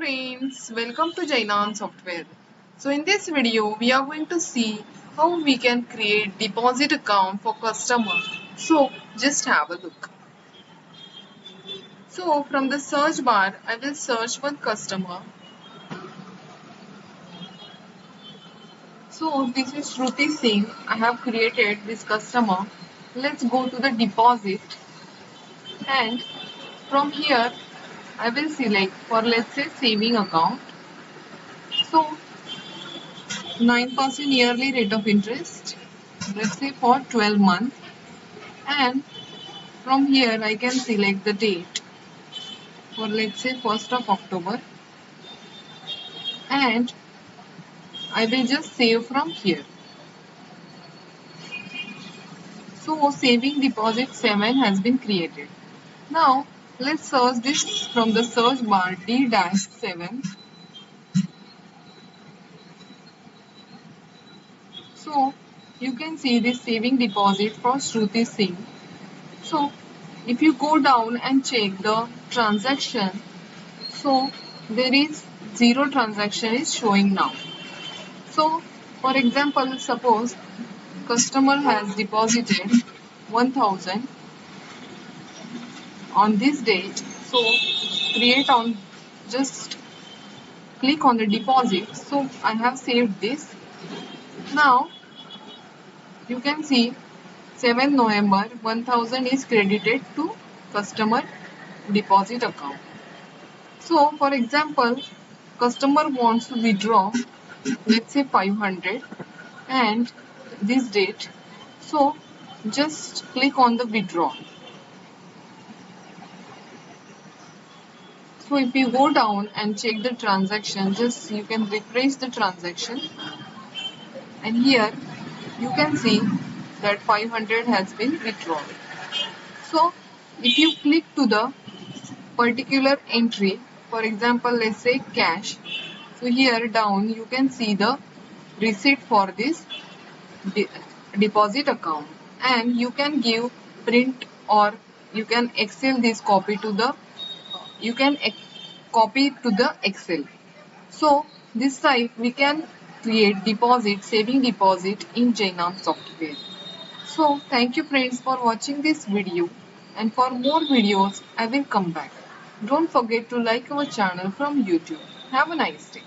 friends, welcome to Jainam Software. So in this video, we are going to see how we can create deposit account for customer. So just have a look. So from the search bar, I will search one customer. So this is Shruti Singh. I have created this customer. Let's go to the deposit and from here I will select for let's say saving account. So 9% yearly rate of interest, let's say for 12 months, and from here I can select the date for let's say 1st of October and I will just save from here. So saving deposit 7 has been created. Now let's search this from the search bar D-7. So you can see this saving deposit for Shruti Singh. So if you go down and check the transaction, so there is 0 transaction is showing now. So for example, suppose customer has deposited 1000 on this date. So create on, just click on the deposit. So I have saved this. Now you can see 7th November 1000 is credited to customer deposit account. So for example, customer wants to withdraw let's say 500 and this date. So just click on the withdraw. So if you go down and check the transaction, just you can refresh the transaction and here you can see that 500 has been withdrawn. So if you click to the particular entry, for example let's say cash, so here down you can see the receipt for this deposit account and you can give print or you can excel this copy to the copy to the Excel. So this type we can create deposit, saving deposit in Jainam software. So thank you friends for watching this video and for more videos I will come back. Don't forget to like our channel from YouTube. Have a nice day.